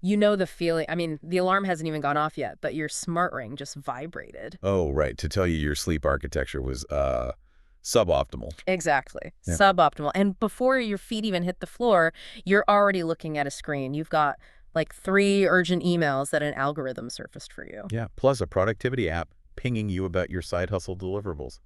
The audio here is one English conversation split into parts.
You know the feeling. I mean, the alarm hasn't even gone off yet, but your smart ring just vibrated. Oh, right, to tell you your sleep architecture was suboptimal. Exactly. Yeah. Suboptimal. And before your feet even hit the floor, you're already looking at a screen. You've got like 3 urgent emails that an algorithm surfaced for you. Yeah, plus a productivity app pinging you about your side hustle deliverables.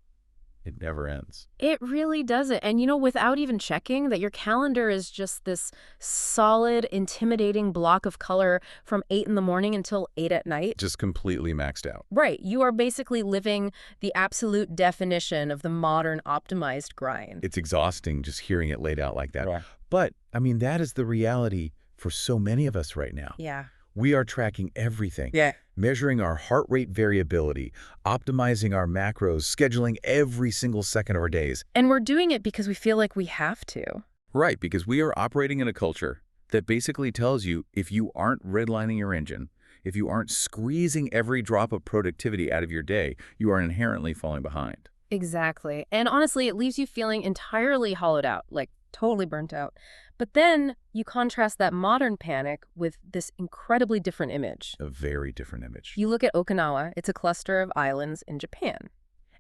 It never ends. It really doesn't. And without even checking that your calendar is just this solid, intimidating block of color from 8 in the morning until 8 at night. Just completely maxed out. Right. You are basically living the absolute definition of the modern optimized grind. It's exhausting just hearing it laid out like that. Yeah. But, I mean, that is the reality for so many of us right now. Yeah. We are tracking everything. Yeah. Measuring our heart rate variability, optimizing our macros, scheduling every single second of our days. And we're doing it because we feel like we have to. Right, because we are operating in a culture that basically tells you if you aren't redlining your engine, if you aren't squeezing every drop of productivity out of your day, you are inherently falling behind. Exactly. And honestly, it leaves you feeling entirely hollowed out, like totally burnt out. But then you contrast that modern panic with this incredibly different image. A very different image. You look at Okinawa, it's a cluster of islands in Japan.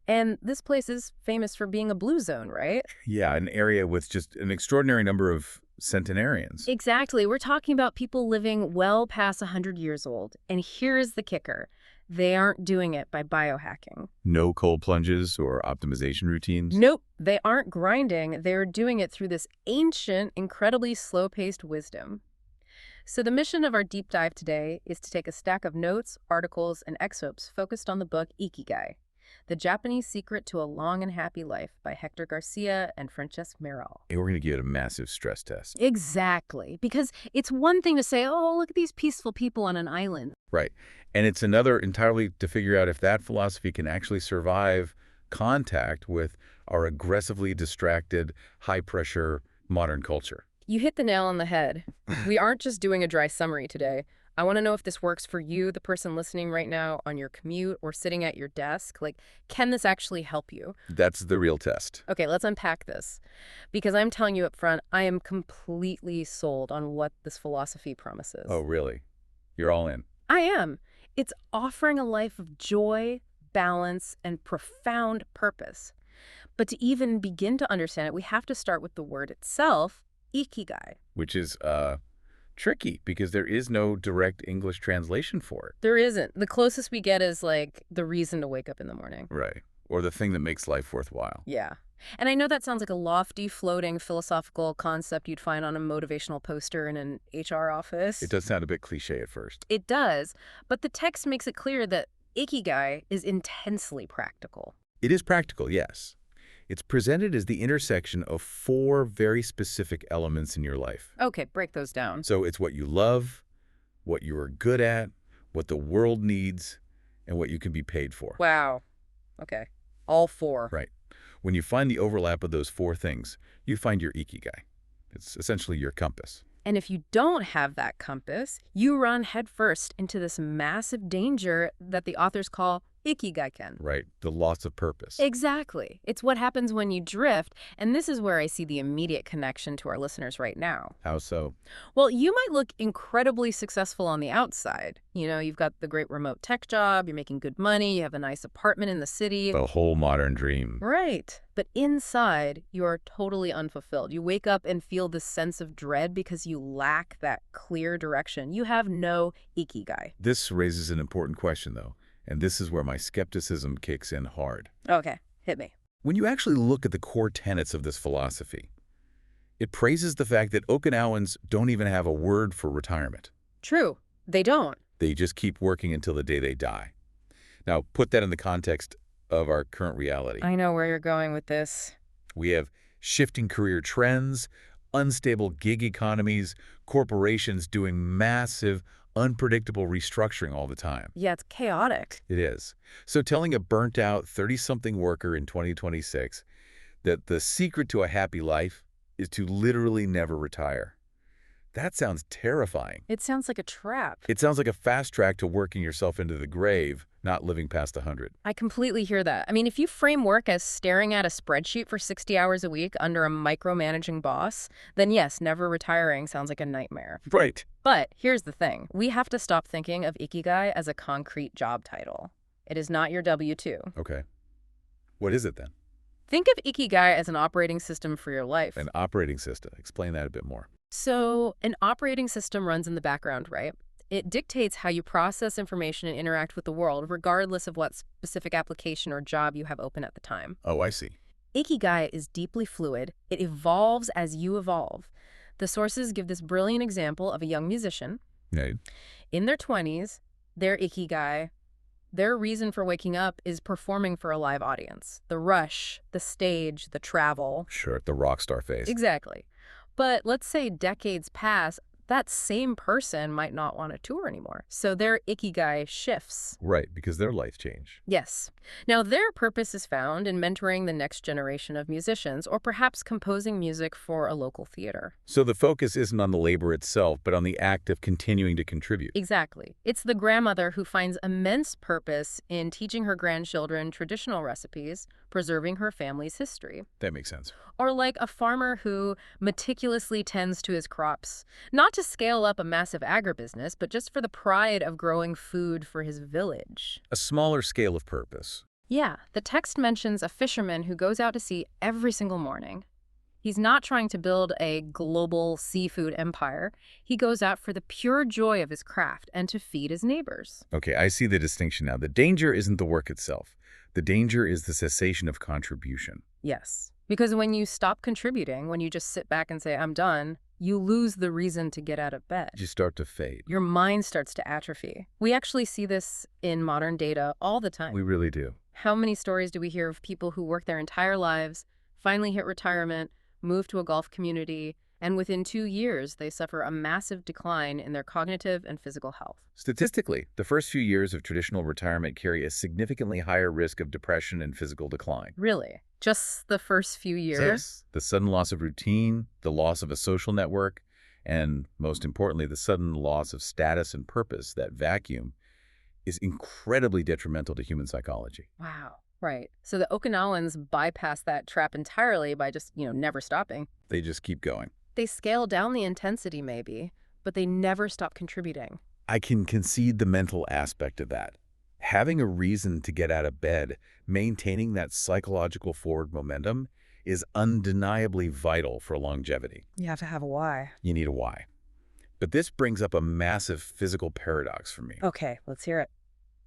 And this place is famous for being a blue zone, right? Yeah, an area with just an extraordinary number of centenarians. Exactly. We're talking about people living well past 100 years old. And here's the kicker. They aren't doing it by biohacking. No cold plunges or optimization routines. Nope, they aren't grinding. They're doing it through this ancient, incredibly slow-paced wisdom. So the mission of our deep dive today is to take a stack of notes, articles, and excerpts focused on the book Ikigai, The Japanese Secret to a Long and Happy Life by Hector Garcia and Francesc Merrill. And we're going to give it a massive stress test. Exactly, because it's one thing to say, oh, look at these peaceful people on an island. Right. And it's another entirely to figure out if that philosophy can actually survive contact with our aggressively distracted, high-pressure modern culture. You hit the nail on the head. We aren't just doing a dry summary today. I want to know if this works for you, the person listening right now, on your commute or sitting at your desk. Like, can this actually help you? That's the real test. Okay, let's unpack this. Because I'm telling you up front, I am completely sold on what this philosophy promises. Oh, really? You're all in? I am. It's offering a life of joy, balance, and profound purpose. But to even begin to understand it, we have to start with the word itself, Ikigai. Which is tricky because there is no direct English translation for it. There isn't. The closest we get is like the reason to wake up in the morning. Right. Or the thing that makes life worthwhile. Yeah. And I know that sounds like a lofty, floating, philosophical concept you'd find on a motivational poster in an HR office. It does sound a bit cliche at first. It does. But the text makes it clear that Ikigai is intensely practical. It is practical, yes. It's presented as the intersection of 4 very specific elements in your life. Okay, break those down. So it's what you love, what you are good at, what the world needs, and what you can be paid for. Wow. Okay. All 4. Right. When you find the overlap of those 4 things, you find your Ikigai. It's essentially your compass. And if you don't have that compass, you run headfirst into this massive danger that the authors call Ikigaiken. Right. The loss of purpose. Exactly. It's what happens when you drift, and this is where I see the immediate connection to our listeners right now. How so? Well, you might look incredibly successful on the outside. You've got the great remote tech job, you're making good money, you have a nice apartment in the city. The whole modern dream. Right. But inside, you're totally unfulfilled. You wake up and feel this sense of dread because you lack that clear direction. You have no Ikigai. This raises an important question, though. And this is where my skepticism kicks in hard. Okay, hit me. When you actually look at the core tenets of this philosophy, it praises the fact that Okinawans don't even have a word for retirement. True, they don't. They just keep working until the day they die. Now, put that in the context of our current reality. I know where you're going with this. We have shifting career trends, unstable gig economies, corporations doing massive, unpredictable restructuring all the time. Yeah, it's chaotic. It is. So telling a burnt-out 30-something worker in 2026 that the secret to a happy life is to literally never retire, That sounds terrifying. It sounds like a trap. It sounds like a fast track to working yourself into the grave, not living past 100. I completely hear that. I mean, if you frame work as staring at a spreadsheet for 60 hours a week under a micromanaging boss, then yes, never retiring sounds like a nightmare. Right. But here's the thing. We have to stop thinking of Ikigai as a concrete job title. It is not your W-2. Okay. What is it then? Think of Ikigai as an operating system for your life. An operating system. Explain that a bit more. So an operating system runs in the background, right? It dictates how you process information and interact with the world, regardless of what specific application or job you have open at the time. Oh, I see. Ikigai is deeply fluid. It evolves as you evolve. The sources give this brilliant example of a young musician. Right. In their 20s, their Ikigai, their reason for waking up is performing for a live audience. The rush, the stage, the travel. Sure, the rock star phase. Exactly. But let's say decades pass, that same person might not want to tour anymore. So their Ikigai shifts. Right, because their life changed. Yes. Now, their purpose is found in mentoring the next generation of musicians or perhaps composing music for a local theater. So the focus isn't on the labor itself, but on the act of continuing to contribute. Exactly. It's the grandmother who finds immense purpose in teaching her grandchildren traditional recipes, preserving her family's history. That makes sense. Or like a farmer who meticulously tends to his crops, not to scale up a massive agribusiness, but just for the pride of growing food for his village. A smaller scale of purpose. Yeah, the text mentions a fisherman who goes out to sea every single morning. He's not trying to build a global seafood empire. He goes out for the pure joy of his craft and to feed his neighbors. Okay, I see the distinction now. The danger isn't the work itself. The danger is the cessation of contribution. Yes, because when you stop contributing, when you just sit back and say, I'm done, you lose the reason to get out of bed. You start to fade. Your mind starts to atrophy. We actually see this in modern data all the time. We really do. How many stories do we hear of people who work their entire lives, finally hit retirement, move to a golf community, and within 2 years, they suffer a massive decline in their cognitive and physical health? Statistically, the first few years of traditional retirement carry a significantly higher risk of depression and physical decline. Really? Just the first few years? Yes. The sudden loss of routine, the loss of a social network, and most importantly, the sudden loss of status and purpose, that vacuum, is incredibly detrimental to human psychology. Wow. Right. So the Okinawans bypass that trap entirely by just, never stopping. They just keep going. They scale down the intensity maybe, but they never stop contributing. I can concede the mental aspect of that. Having a reason to get out of bed, maintaining that psychological forward momentum, is undeniably vital for longevity. You have to have a why. You need a why. But this brings up a massive physical paradox for me. Okay, let's hear it.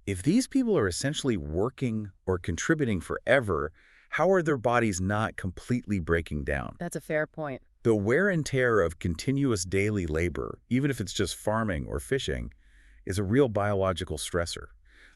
If these people are essentially working or contributing forever, how are their bodies not completely breaking down? That's a fair point. The wear and tear of continuous daily labor, even if it's just farming or fishing, is a real biological stressor.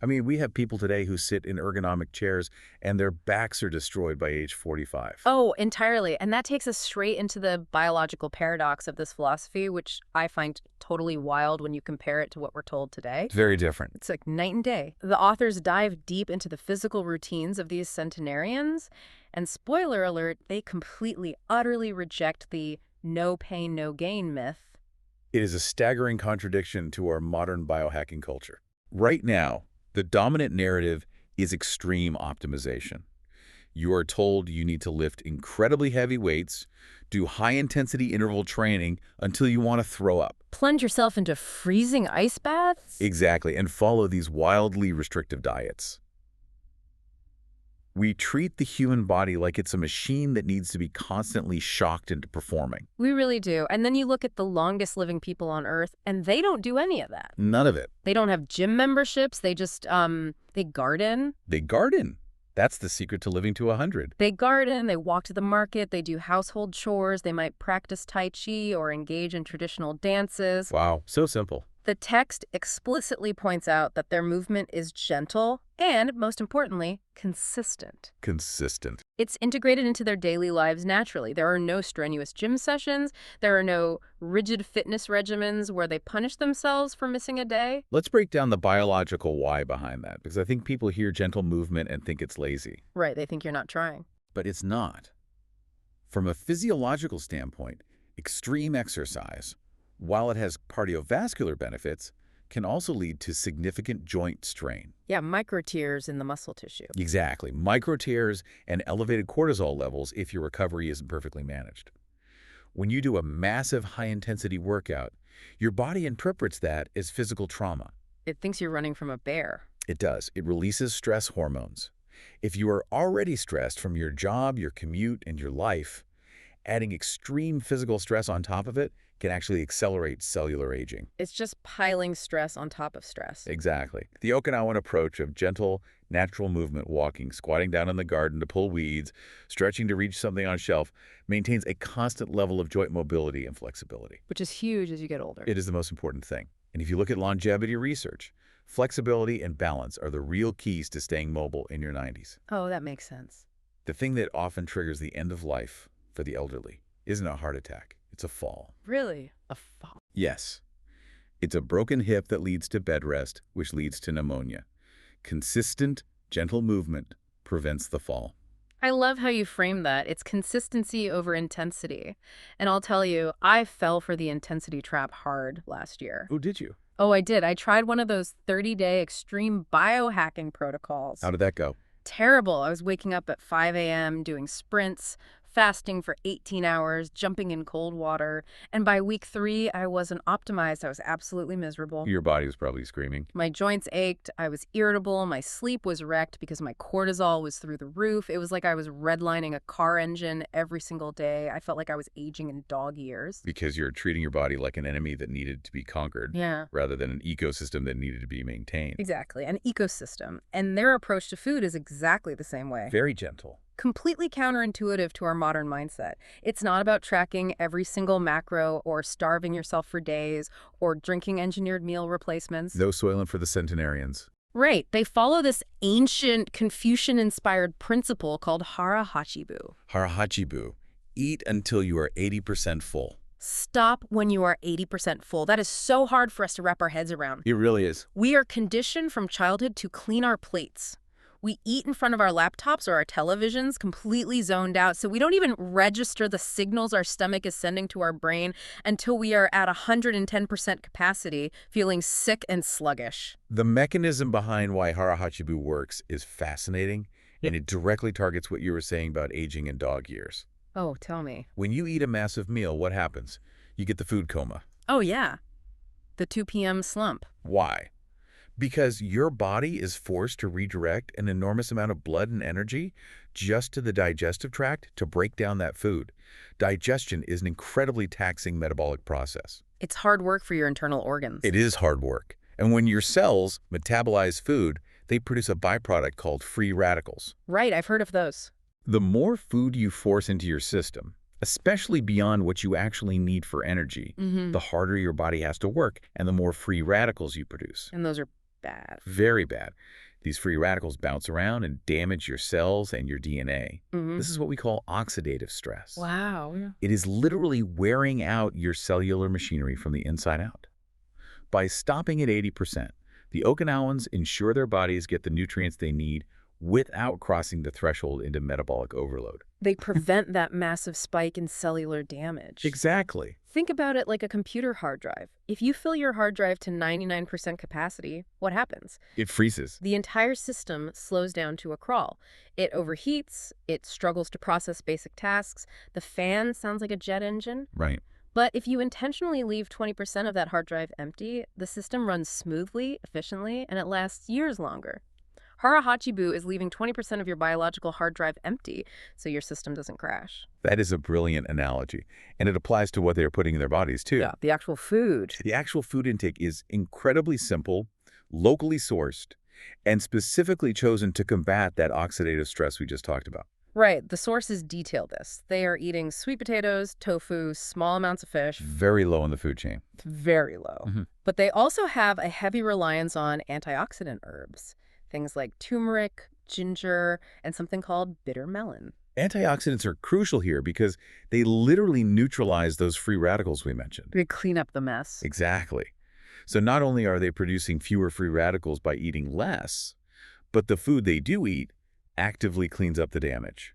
I mean, we have people today who sit in ergonomic chairs and their backs are destroyed by age 45. Oh, entirely. And that takes us straight into the biological paradox of this philosophy, which I find totally wild when you compare it to what we're told today. It's very different. It's like night and day. The authors dive deep into the physical routines of these centenarians, and spoiler alert, they completely, utterly reject the no pain, no gain myth. It is a staggering contradiction to our modern biohacking culture. Right now, the dominant narrative is extreme optimization. You are told you need to lift incredibly heavy weights, do high-intensity interval training until you want to throw up. Plunge yourself into freezing ice baths? Exactly, and follow these wildly restrictive diets. We treat the human body like it's a machine that needs to be constantly shocked into performing. We really do. And then you look at the longest living people on Earth, and they don't do any of that. None of it. They don't have gym memberships. They just, they garden. They garden. That's the secret to living to 100. They garden, they walk to the market, they do household chores, they might practice Tai Chi or engage in traditional dances. Wow, so simple. The text explicitly points out that their movement is gentle and, most importantly, consistent. Consistent. It's integrated into their daily lives naturally. There are no strenuous gym sessions. There are no rigid fitness regimens where they punish themselves for missing a day. Let's break down the biological why behind that, because I think people hear gentle movement and think it's lazy. Right, they think you're not trying. But it's not. From a physiological standpoint, extreme exercise, while it has cardiovascular benefits, can also lead to significant joint strain. Yeah, micro tears in the muscle tissue. Exactly. Micro tears and elevated cortisol levels if your recovery isn't perfectly managed. When you do a massive high-intensity workout, your body interprets that as physical trauma. It thinks you're running from a bear. It does. It releases stress hormones. If you are already stressed from your job, your commute, and your life, adding extreme physical stress on top of it can actually accelerate cellular aging. It's just piling stress on top of stress. Exactly. The Okinawan approach of gentle, natural movement, walking, squatting down in the garden to pull weeds, stretching to reach something on a shelf, maintains a constant level of joint mobility and flexibility. Which is huge as you get older. It is the most important thing. And if you look at longevity research, flexibility and balance are the real keys to staying mobile in your 90s. Oh, that makes sense. The thing that often triggers the end of life for the elderly isn't a heart attack, it's a fall. Really? A fall? Yes. It's a broken hip that leads to bed rest, which leads to pneumonia. Consistent, gentle movement prevents the fall. I love how you frame that. It's consistency over intensity. And I'll tell you, I fell for the intensity trap hard last year. Oh, did you? Oh, I did. I tried one of those 30-day extreme biohacking protocols. How did that go? Terrible. I was waking up at 5 a.m., doing sprints, fasting for 18 hours, jumping in cold water. And by week 3, I wasn't optimized. I was absolutely miserable. Your body was probably screaming. My joints ached. I was irritable. My sleep was wrecked because my cortisol was through the roof. It was like I was redlining a car engine every single day. I felt like I was aging in dog years. Because you're treating your body like an enemy that needed to be conquered, Yeah. rather than an ecosystem that needed to be maintained. Exactly. An ecosystem. And their approach to food is exactly the same way. Very gentle. Completely counterintuitive to our modern mindset. It's not about tracking every single macro or starving yourself for days or drinking engineered meal replacements. No soylent for the centenarians. Right. They follow this ancient Confucian-inspired principle called hara hachibu. Harahachibu. Eat until you are 80% full. Stop when you are 80% full. That is so hard for us to wrap our heads around. It really is. We are conditioned from childhood to clean our plates. We eat in front of our laptops or our televisions, completely zoned out, so we don't even register the signals our stomach is sending to our brain until we are at 110% capacity, feeling sick and sluggish. The mechanism behind why Harahachibu works is fascinating, and it directly targets what you were saying about aging in dog years. Oh, tell me. When you eat a massive meal, what happens? You get the food coma. Oh, yeah. The 2 p.m. slump. Why? Because your body is forced to redirect an enormous amount of blood and energy just to the digestive tract to break down that food. Digestion is an incredibly taxing metabolic process. It's hard work for your internal organs. It is hard work. And when your cells metabolize food, they produce a byproduct called free radicals. Right, I've heard of those. The more food you force into your system, especially beyond what you actually need for energy, the harder your body has to work and the more free radicals you produce. And those are bad. Very bad. These free radicals bounce around and damage your cells and your DNA. This is what we call oxidative stress. Wow. It is literally wearing out your cellular machinery from the inside out. By stopping at 80%, the Okinawans ensure their bodies get the nutrients they need without crossing the threshold into metabolic overload. They prevent that massive spike in cellular damage. Exactly. Think about it like a computer hard drive. If you fill your hard drive to 99% capacity, what happens? It freezes. The entire system slows down to a crawl. It overheats, it struggles to process basic tasks, the fan sounds like a jet engine. Right. But if you intentionally leave 20% of that hard drive empty, the system runs smoothly, efficiently, and it lasts years longer. Harahachibu is leaving 20% of your biological hard drive empty so your system doesn't crash. That is a brilliant analogy, and it applies to what they're putting in their bodies, too. Yeah, the actual food. The actual food intake is incredibly simple, locally sourced, and specifically chosen to combat that oxidative stress we just talked about. Right, the sources detail this. They are eating sweet potatoes, tofu, small amounts of fish. Very low in the food chain. Very low. But they also have a heavy reliance on antioxidant herbs. Things like turmeric, ginger, and something called bitter melon. Antioxidants are crucial here because they literally neutralize those free radicals we mentioned. They clean up the mess. Exactly. So not only are they producing fewer free radicals by eating less, but the food they do eat actively cleans up the damage.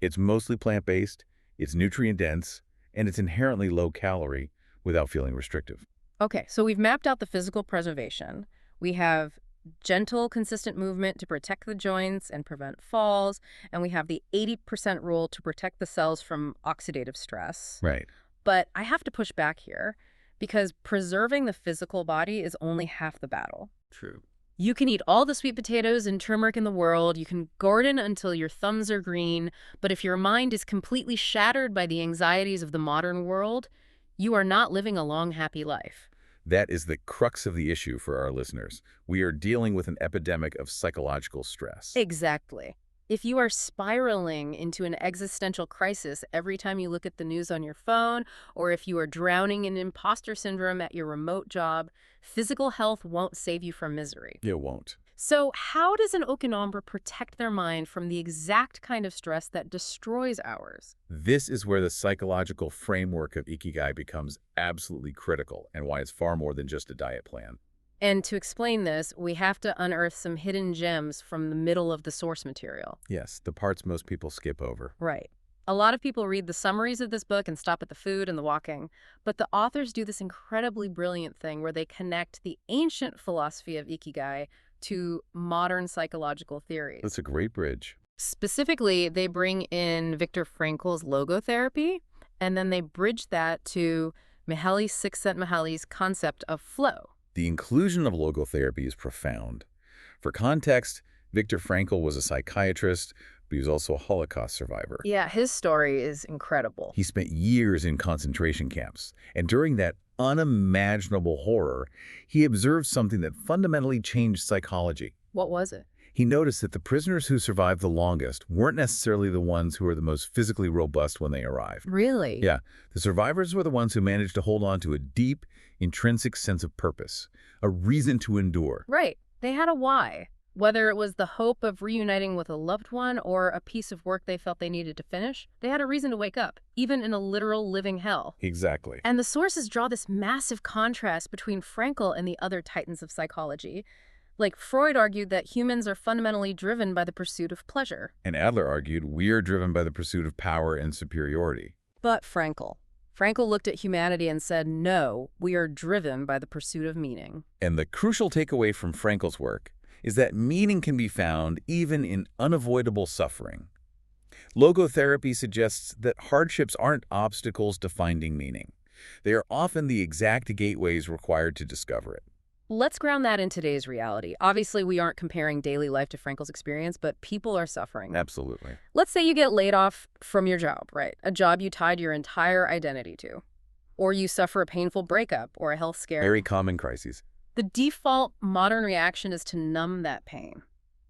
It's mostly plant-based, it's nutrient-dense, and it's inherently low-calorie, without feeling restrictive. Okay, so we've mapped out the physical preservation. We have gentle, consistent movement to protect the joints and prevent falls, and we have the 80% rule to protect the cells from oxidative stress. Right. But I have to push back here because preserving the physical body is only half the battle. True. You can eat all the sweet potatoes and turmeric in the world, you can garden until your thumbs are green, but if your mind is completely shattered by the anxieties of the modern world, you are not living a long, happy life. That is the crux of the issue for our listeners. We are dealing with an epidemic of psychological stress. Exactly. If you are spiraling into an existential crisis every time you look at the news on your phone, or if you are drowning in imposter syndrome at your remote job, physical health won't save you from misery. It won't. So how does an Okinawa protect their mind from the exact kind of stress that destroys ours? This is where the psychological framework of Ikigai becomes absolutely critical and why it's far more than just a diet plan. And to explain this, we have to unearth some hidden gems from the middle of the source material. Yes, the parts most people skip over. Right. A lot of people read the summaries of this book and stop at the food and the walking, but the authors do this incredibly brilliant thing where they connect the ancient philosophy of Ikigai to modern psychological theories. That's a great bridge. Specifically, they bring in Viktor Frankl's logotherapy, and then they bridge that to Mihaly Csikszentmihalyi's concept of flow. The inclusion of logotherapy is profound. For context, Viktor Frankl was a psychiatrist, but he was also a Holocaust survivor. Yeah, his story is incredible. He spent years in concentration camps, and during that unimaginable horror, he observed something that fundamentally changed psychology. What was it? He noticed that the prisoners who survived the longest weren't necessarily the ones who were the most physically robust when they arrived. Really? Yeah, the survivors were the ones who managed to hold on to a deep, intrinsic sense of purpose, a reason to endure. Right. They had a why. Whether it was the hope of reuniting with a loved one or a piece of work they felt they needed to finish, they had a reason to wake up, even in a literal living hell. Exactly. And the sources draw this massive contrast between Frankl and the other titans of psychology. Like, Freud argued that humans are fundamentally driven by the pursuit of pleasure. And Adler argued we are driven by the pursuit of power and superiority. But Frankl looked at humanity and said, no, we are driven by the pursuit of meaning. And the crucial takeaway from Frankl's work is that meaning can be found even in unavoidable suffering. Logotherapy suggests that hardships aren't obstacles to finding meaning. They are often the exact gateways required to discover it. Let's ground that in today's reality. Obviously, we aren't comparing daily life to Frankl's experience, but people are suffering. Absolutely. Let's say you get laid off from your job, right? A job you tied your entire identity to. Or you suffer a painful breakup or a health scare. Very common crises. The default modern reaction is to numb that pain.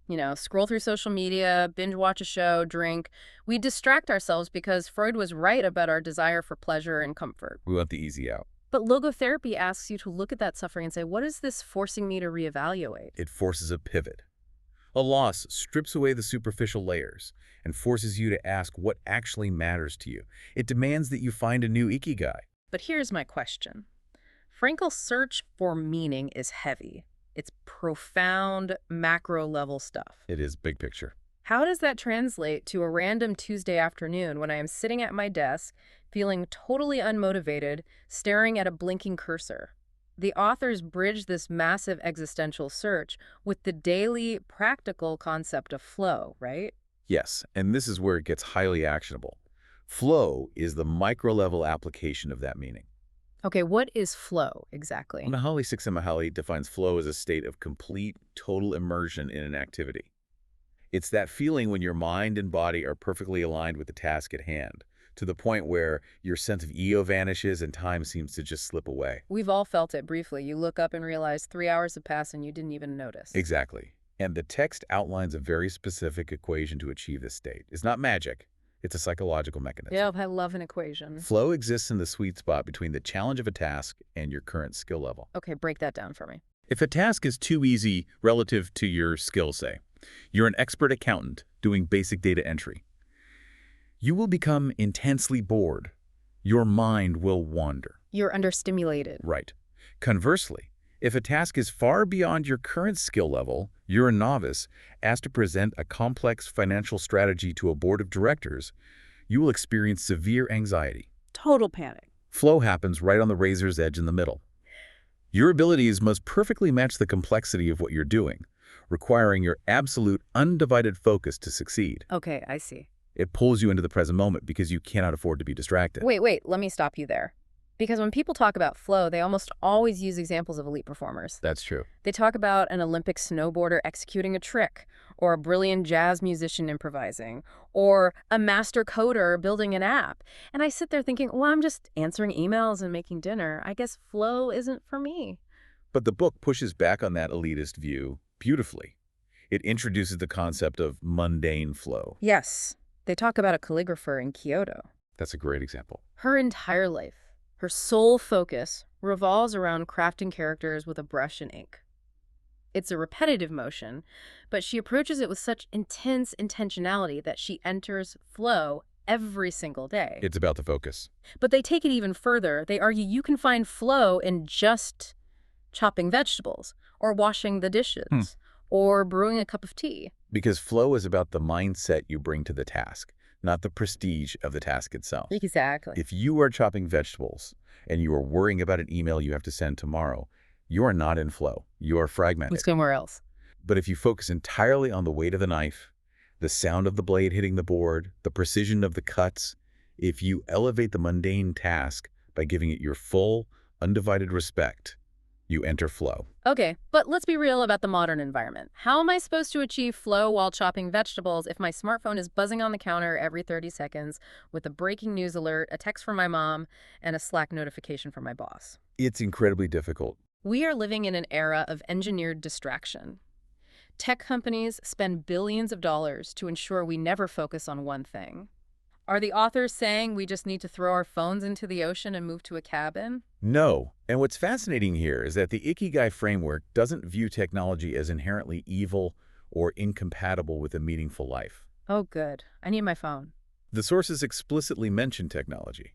You know, scroll through social media, binge watch a show, drink. We distract ourselves because Freud was right about our desire for pleasure and comfort. We want the easy out. But logotherapy asks you to look at that suffering and say, what is this forcing me to reevaluate? It forces a pivot. A loss strips away the superficial layers and forces you to ask what actually matters to you. It demands that you find a new Ikigai. But here's my question. Frankl's search for meaning is heavy. It's profound, macro-level stuff. It is big picture. How does that translate to a random Tuesday afternoon when I am sitting at my desk, feeling totally unmotivated, staring at a blinking cursor? The authors bridge this massive existential search with the daily, practical concept of flow, right? Yes, and this is where it gets highly actionable. Flow is the micro-level application of that meaning. Okay, what is flow exactly? Mihaly Csikszentmihalyi defines flow as a state of complete, total immersion in an activity. It's that feeling when your mind and body are perfectly aligned with the task at hand, to the point where your sense of ego vanishes and time seems to just slip away. We've all felt it briefly. You look up and realize 3 hours have passed and you didn't even notice. Exactly. And the text outlines a very specific equation to achieve this state. It's not magic. It's a psychological mechanism. Yeah, I love an equation. Flow exists in the sweet spot between the challenge of a task and your current skill level. Okay, break that down for me. If a task is too easy relative to your skill, say, you're an expert accountant doing basic data entry, you will become intensely bored. Your mind will wander. You're understimulated. Right. Conversely, if a task is far beyond your current skill level, you're a novice asked to present a complex financial strategy to a board of directors, you will experience severe anxiety. Total panic. Flow happens right on the razor's edge in the middle. Your abilities must perfectly match the complexity of what you're doing, requiring your absolute undivided focus to succeed. Okay, I see. It pulls you into the present moment because you cannot afford to be distracted. Wait, let me stop you there. Because when people talk about flow, they almost always use examples of elite performers. That's true. They talk about an Olympic snowboarder executing a trick, or a brilliant jazz musician improvising, or a master coder building an app. And I sit there thinking, well, I'm just answering emails and making dinner. I guess flow isn't for me. But the book pushes back on that elitist view beautifully. It introduces the concept of mundane flow. Yes, they talk about a calligrapher in Kyoto. That's a great example. Her entire life, her sole focus, revolves around crafting characters with a brush and ink. It's a repetitive motion, but she approaches it with such intense intentionality that she enters flow every single day. It's about the focus. But they take it even further. They argue you can find flow in just chopping vegetables, or washing the dishes, or brewing a cup of tea. Because flow is about the mindset you bring to the task, not the prestige of the task itself. Exactly. If you are chopping vegetables and you are worrying about an email you have to send tomorrow, you are not in flow. You are fragmented. Let's go somewhere else. But if you focus entirely on the weight of the knife, the sound of the blade hitting the board, the precision of the cuts, if you elevate the mundane task by giving it your full, undivided respect, you enter flow. Okay, but let's be real about the modern environment. How am I supposed to achieve flow while chopping vegetables if my smartphone is buzzing on the counter every 30 seconds with a breaking news alert, a text from my mom, and a Slack notification from my boss? It's incredibly difficult. We are living in an era of engineered distraction. Tech companies spend billions of dollars to ensure we never focus on one thing. Are the authors saying we just need to throw our phones into the ocean and move to a cabin? No. And what's fascinating here is that the Ikigai framework doesn't view technology as inherently evil or incompatible with a meaningful life. Oh, good. I need my phone. The sources explicitly mention technology.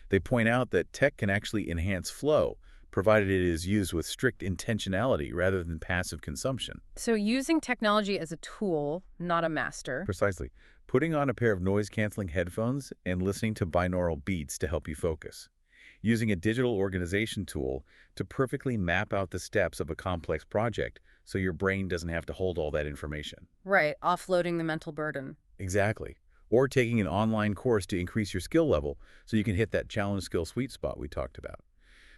They point out that tech can actually enhance flow, provided it is used with strict intentionality rather than passive consumption. So using technology as a tool, not a master. Precisely. Putting on a pair of noise-canceling headphones and listening to binaural beats to help you focus. Using a digital organization tool to perfectly map out the steps of a complex project so your brain doesn't have to hold all that information. Right, offloading the mental burden. Exactly. Or taking an online course to increase your skill level so you can hit that challenge skill sweet spot we talked about.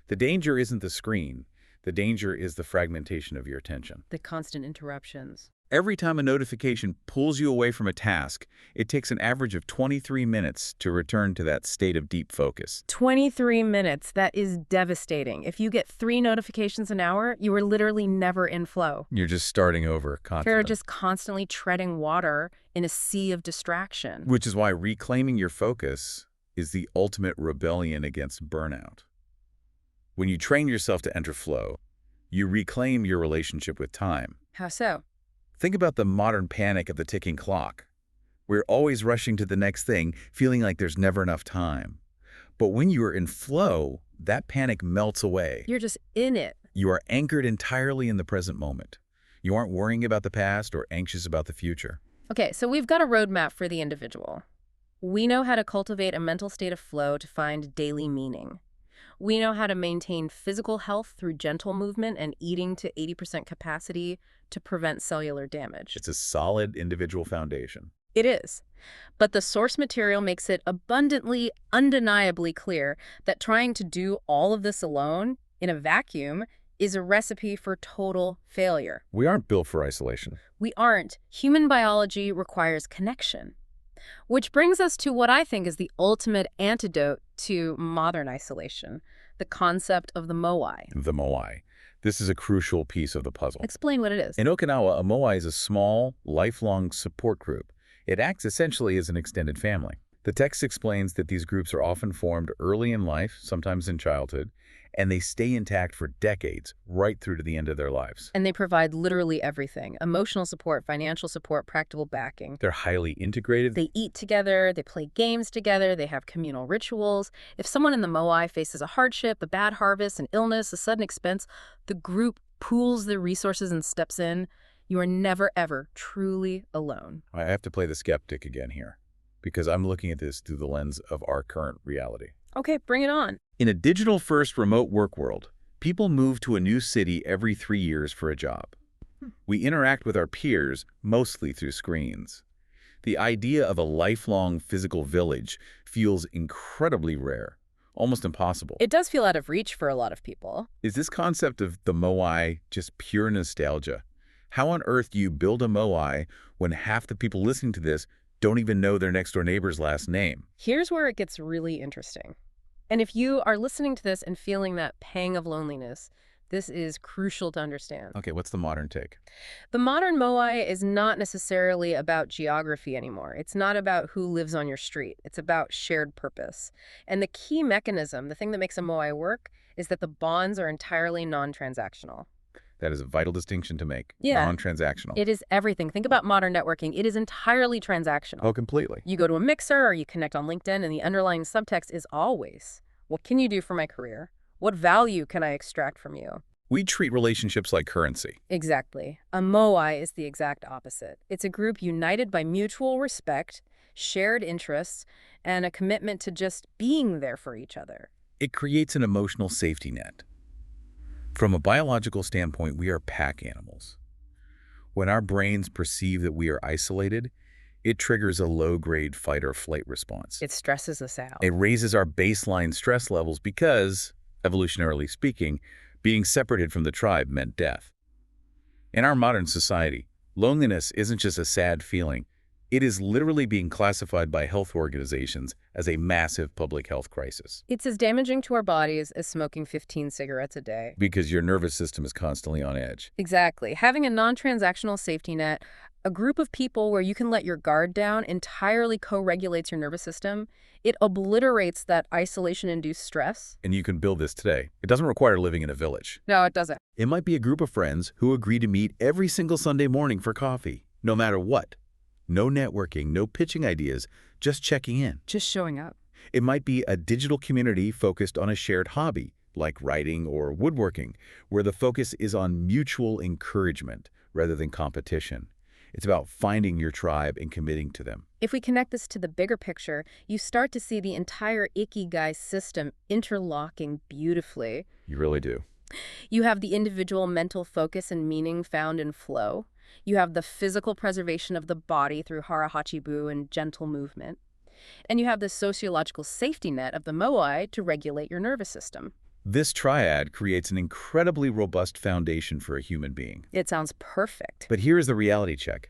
The danger isn't the screen. The danger is the fragmentation of your attention. The constant interruptions. Every time a notification pulls you away from a task, it takes an average of 23 minutes to return to that state of deep focus. 23 minutes. That is devastating. If you get 3 notifications an hour, you are literally never in flow. You're just starting over constantly. You're just constantly treading water in a sea of distraction. Which is why reclaiming your focus is the ultimate rebellion against burnout. When you train yourself to enter flow, you reclaim your relationship with time. How so? Think about the modern panic of the ticking clock. We're always rushing to the next thing, feeling like there's never enough time. But when you are in flow, that panic melts away. You're just in it. You are anchored entirely in the present moment. You aren't worrying about the past or anxious about the future. Okay, so we've got a roadmap for the individual. We know how to cultivate a mental state of flow to find daily meaning. We know how to maintain physical health through gentle movement and eating to 80% capacity to prevent cellular damage. It's a solid individual foundation. It is. But the source material makes it abundantly, undeniably clear that trying to do all of this alone, in a vacuum, is a recipe for total failure. We aren't built for isolation. We aren't. Human biology requires connection. Which brings us to what I think is the ultimate antidote to modern isolation, the concept of the moai. The moai. This is a crucial piece of the puzzle. Explain what it is. In Okinawa, a moai is a small, lifelong support group. It acts essentially as an extended family. The text explains that these groups are often formed early in life, sometimes in childhood, and they stay intact for decades, right through to the end of their lives. And they provide literally everything: emotional support, financial support, practical backing. They're highly integrated. They eat together, they play games together, they have communal rituals. If someone in the moai faces a hardship, a bad harvest, an illness, a sudden expense, the group pools their resources and steps in. You are never, ever truly alone. I have to play the skeptic again here, because I'm looking at this through the lens of our current reality. Okay, bring it on. In a digital-first remote work world, people move to a new city every 3 years for a job. We interact with our peers mostly through screens. The idea of a lifelong physical village feels incredibly rare, almost impossible. It does feel out of reach for a lot of people. Is this concept of the moai just pure nostalgia? How on earth do you build a moai when half the people listening to this don't even know their next-door neighbor's last name? Here's where it gets really interesting. And if you are listening to this and feeling that pang of loneliness, this is crucial to understand. Okay, what's the modern take? The modern moai is not necessarily about geography anymore. It's not about who lives on your street. It's about shared purpose. And the key mechanism, the thing that makes a moai work, is that the bonds are entirely non-transactional. That is a vital distinction to make. Yeah. Non-transactional. It is everything. Think about modern networking. It is entirely transactional. Oh, completely. You go to a mixer or you connect on LinkedIn, and the underlying subtext is always, what can you do for my career? What value can I extract from you? We treat relationships like currency. Exactly. A moai is the exact opposite. It's a group united by mutual respect, shared interests, and a commitment to just being there for each other. It creates an emotional safety net. From a biological standpoint, we are pack animals. When our brains perceive that we are isolated, it triggers a low-grade fight or flight response. It stresses us out. It raises our baseline stress levels because, evolutionarily speaking, being separated from the tribe meant death. In our modern society, loneliness isn't just a sad feeling. It is literally being classified by health organizations as a massive public health crisis. It's as damaging to our bodies as smoking 15 cigarettes a day. Because your nervous system is constantly on edge. Exactly. Having a non-transactional safety net, a group of people where you can let your guard down, entirely co-regulates your nervous system. It obliterates that isolation-induced stress. And you can build this today. It doesn't require living in a village. No, it doesn't. It might be a group of friends who agree to meet every single Sunday morning for coffee, no matter what. No networking, no pitching ideas, just checking in. Just showing up. It might be a digital community focused on a shared hobby, like writing or woodworking, where the focus is on mutual encouragement rather than competition. It's about finding your tribe and committing to them. If we connect this to the bigger picture, you start to see the entire Ikigai system interlocking beautifully. You really do. You have the individual mental focus and meaning found in flow. You have the physical preservation of the body through hara hachibu and gentle movement. And you have the sociological safety net of the moai to regulate your nervous system. This triad creates an incredibly robust foundation for a human being. It sounds perfect. But here is the reality check.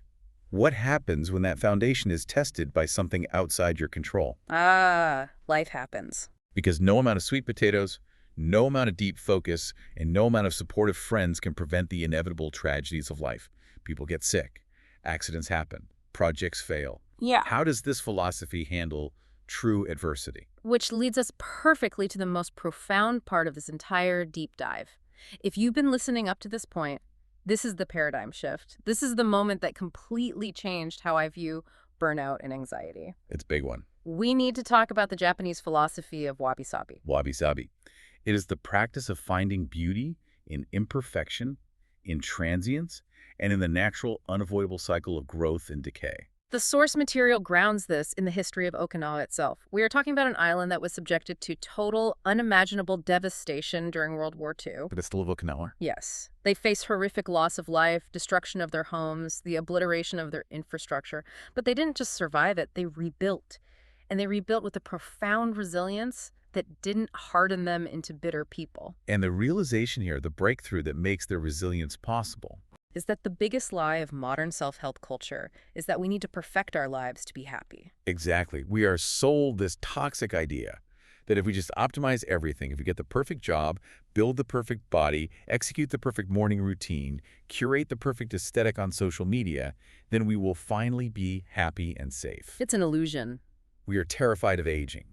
What happens when that foundation is tested by something outside your control? Life happens. Because no amount of sweet potatoes, no amount of deep focus, and no amount of supportive friends can prevent the inevitable tragedies of life. People get sick, accidents happen, projects fail. Yeah. How does this philosophy handle true adversity? Which leads us perfectly to the most profound part of this entire deep dive. If you've been listening up to this point, this is the paradigm shift. This is the moment that completely changed how I view burnout and anxiety. It's a big one. We need to talk about the Japanese philosophy of wabi-sabi. Wabi-sabi. It is the practice of finding beauty in imperfection, in transience, and in the natural, unavoidable cycle of growth and decay. The source material grounds this in the history of Okinawa itself. We are talking about an island that was subjected to total, unimaginable devastation during World War II. But it's still of Okinawa? Yes. They faced horrific loss of life, destruction of their homes, the obliteration of their infrastructure. But they didn't just survive it, they rebuilt. And they rebuilt with a profound resilience that didn't harden them into bitter people. And the realization here, the breakthrough that makes their resilience possible, is that the biggest lie of modern self-help culture is that we need to perfect our lives to be happy. Exactly. We are sold this toxic idea that if we just optimize everything, if we get the perfect job, build the perfect body, execute the perfect morning routine, curate the perfect aesthetic on social media, then we will finally be happy and safe. It's an illusion. We are terrified of aging.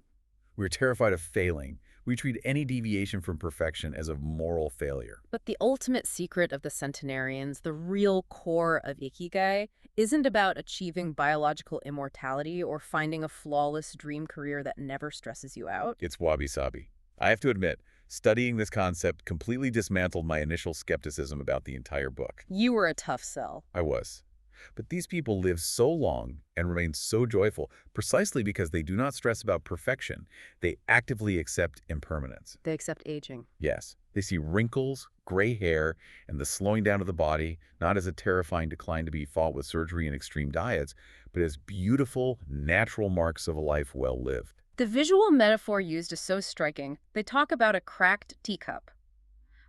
We are terrified of failing. We treat any deviation from perfection as a moral failure. But the ultimate secret of the centenarians, the real core of Ikigai, isn't about achieving biological immortality or finding a flawless dream career that never stresses you out. It's wabi-sabi. I have to admit, studying this concept completely dismantled my initial skepticism about the entire book. You were a tough sell. I was. But these people live so long and remain so joyful precisely because they do not stress about perfection. They actively accept impermanence. They accept aging. Yes, they see wrinkles, gray hair, and the slowing down of the body not as a terrifying decline to be fought with surgery and extreme diets, but as beautiful, natural marks of a life well lived. The visual metaphor used is so striking. They talk about a cracked teacup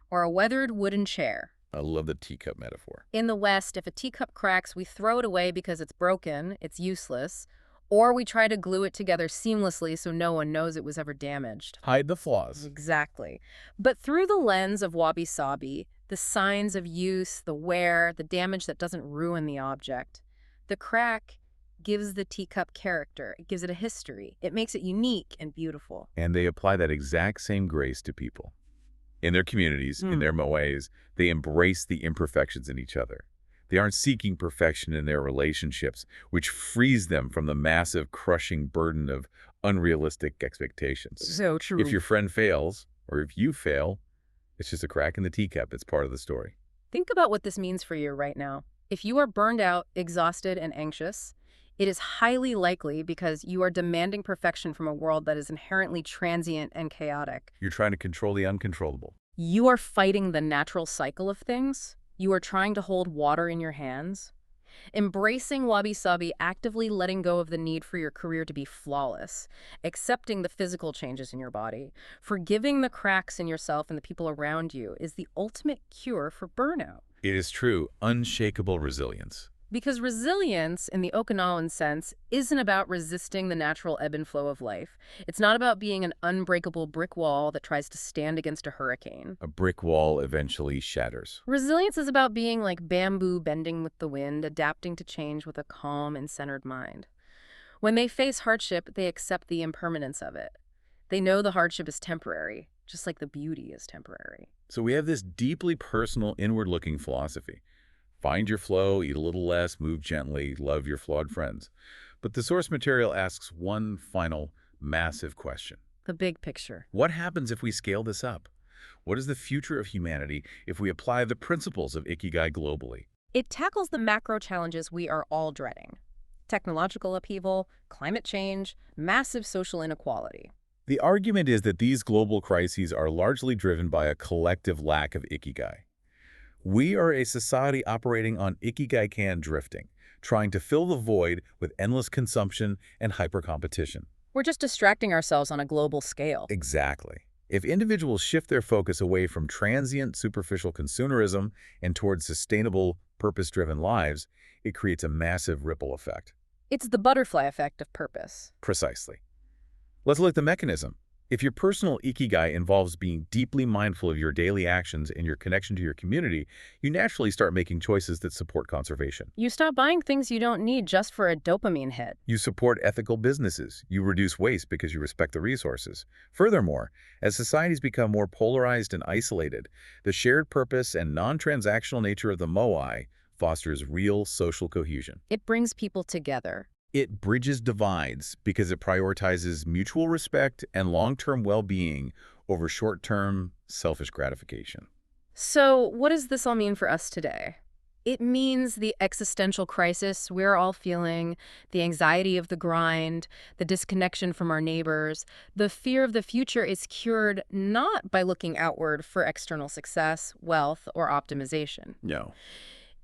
or a weathered wooden chair. I love the teacup metaphor. In the West, if a teacup cracks, we throw it away because it's broken, it's useless, or we try to glue it together seamlessly so no one knows it was ever damaged. Hide the flaws. Exactly. But through the lens of wabi-sabi, the signs of use, the wear, the damage that doesn't ruin the object, the crack gives the teacup character. It gives it a history. It makes it unique and beautiful. And they apply that exact same grace to people. In their communities, in their moes, they embrace the imperfections in each other. They aren't seeking perfection in their relationships, which frees them from the massive, crushing burden of unrealistic expectations. So true. If your friend fails, or if you fail, it's just a crack in the teacup. It's part of the story. Think about what this means for you right now. If you are burned out, exhausted, and anxious, it is highly likely because you are demanding perfection from a world that is inherently transient and chaotic. You're trying to control the uncontrollable. You are fighting the natural cycle of things. You are trying to hold water in your hands. Embracing wabi-sabi, actively letting go of the need for your career to be flawless, accepting the physical changes in your body, forgiving the cracks in yourself and the people around you is the ultimate cure for burnout. It is true, unshakable resilience. Because resilience, in the Okinawan sense, isn't about resisting the natural ebb and flow of life. It's not about being an unbreakable brick wall that tries to stand against a hurricane. A brick wall eventually shatters. Resilience is about being like bamboo bending with the wind, adapting to change with a calm and centered mind. When they face hardship, they accept the impermanence of it. They know the hardship is temporary, just like the beauty is temporary. So we have this deeply personal, inward-looking philosophy. Find your flow, eat a little less, move gently, love your flawed friends. But the source material asks one final, massive question. The big picture. What happens if we scale this up? What is the future of humanity if we apply the principles of Ikigai globally? It tackles the macro challenges we are all dreading. Technological upheaval, climate change, massive social inequality. The argument is that these global crises are largely driven by a collective lack of Ikigai. We are a society operating on Ikigai-can drifting, trying to fill the void with endless consumption and hyper-competition. We're just distracting ourselves on a global scale. Exactly. If individuals shift their focus away from transient, superficial consumerism and towards sustainable, purpose-driven lives, it creates a massive ripple effect. It's the butterfly effect of purpose. Precisely. Let's look at the mechanism. If your personal Ikigai involves being deeply mindful of your daily actions and your connection to your community, you naturally start making choices that support conservation. You stop buying things you don't need just for a dopamine hit. You support ethical businesses. You reduce waste because you respect the resources. Furthermore, as societies become more polarized and isolated, the shared purpose and non-transactional nature of the moai fosters real social cohesion. It brings people together. It bridges divides because it prioritizes mutual respect and long-term well-being over short-term selfish gratification. So what does this all mean for us today? It means the existential crisis we're all feeling, the anxiety of the grind, the disconnection from our neighbors. The fear of the future is cured not by looking outward for external success, wealth, or optimization. No.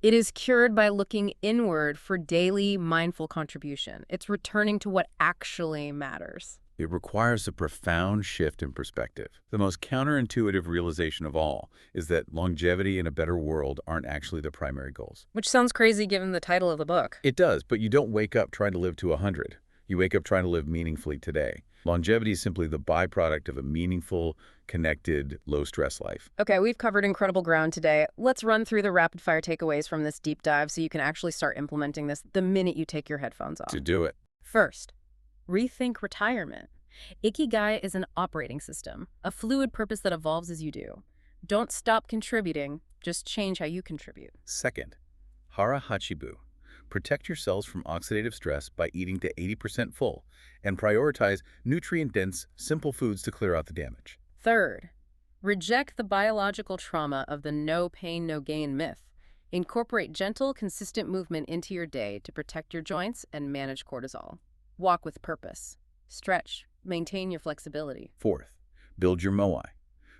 It is cured by looking inward for daily mindful contribution. It's returning to what actually matters. It requires a profound shift in perspective. The most counterintuitive realization of all is that longevity and a better world aren't actually the primary goals. Which sounds crazy given the title of the book. It does, but you don't wake up trying to live to 100. You wake up trying to live meaningfully today. Longevity is simply the byproduct of a meaningful, connected, low-stress life. Okay, we've covered incredible ground today. Let's run through the rapid-fire takeaways from this deep dive so you can actually start implementing this the minute you take your headphones off. To do it. First, rethink retirement. Ikigai is an operating system, a fluid purpose that evolves as you do. Don't stop contributing, just change how you contribute. Second, hara hachibu. Protect your cells from oxidative stress by eating to 80% full and prioritize nutrient-dense, simple foods to clear out the damage. Third, reject the biological trauma of the no pain, no gain myth. Incorporate gentle, consistent movement into your day to protect your joints and manage cortisol. Walk with purpose. Stretch. Maintain your flexibility. Fourth, build your MOI.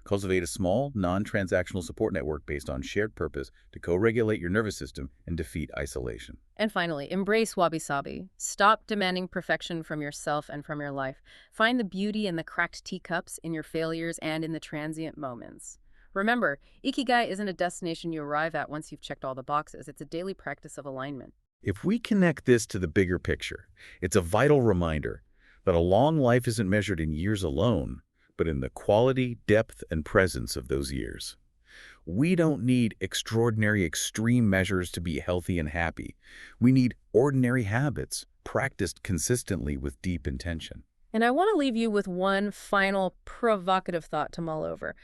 Cultivate a small, non-transactional support network based on shared purpose to co-regulate your nervous system and defeat isolation. And finally, embrace wabi-sabi. Stop demanding perfection from yourself and from your life. Find the beauty in the cracked teacups, in your failures, and in the transient moments. Remember, Ikigai isn't a destination you arrive at once you've checked all the boxes. It's a daily practice of alignment. If we connect this to the bigger picture, it's a vital reminder that a long life isn't measured in years alone, but in the quality, depth, and presence of those years. We don't need extraordinary extreme measures to be healthy and happy. We need ordinary habits, practiced consistently with deep intention. And I want to leave you with one final provocative thought to mull over.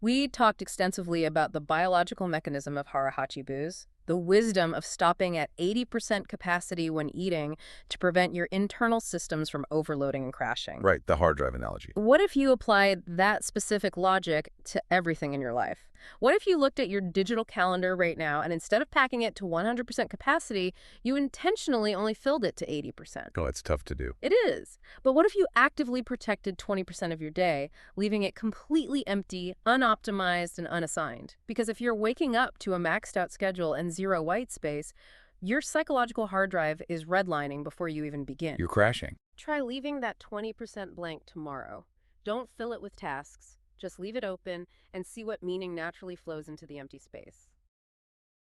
We talked extensively about the biological mechanism of harahachi booze, the wisdom of stopping at 80% capacity when eating to prevent your internal systems from overloading and crashing. Right, the hard drive analogy. What if you applied that specific logic to everything in your life? What if you looked at your digital calendar right now and instead of packing it to 100% capacity, you intentionally only filled it to 80%? Oh, it's tough to do. It is. But what if you actively protected 20% of your day, leaving it completely empty, unoptimized, and unassigned? Because if you're waking up to a maxed out schedule and zero white space, your psychological hard drive is redlining before you even begin. You're crashing. Try leaving that 20% blank tomorrow. Don't fill it with tasks. Just leave it open and see what meaning naturally flows into the empty space.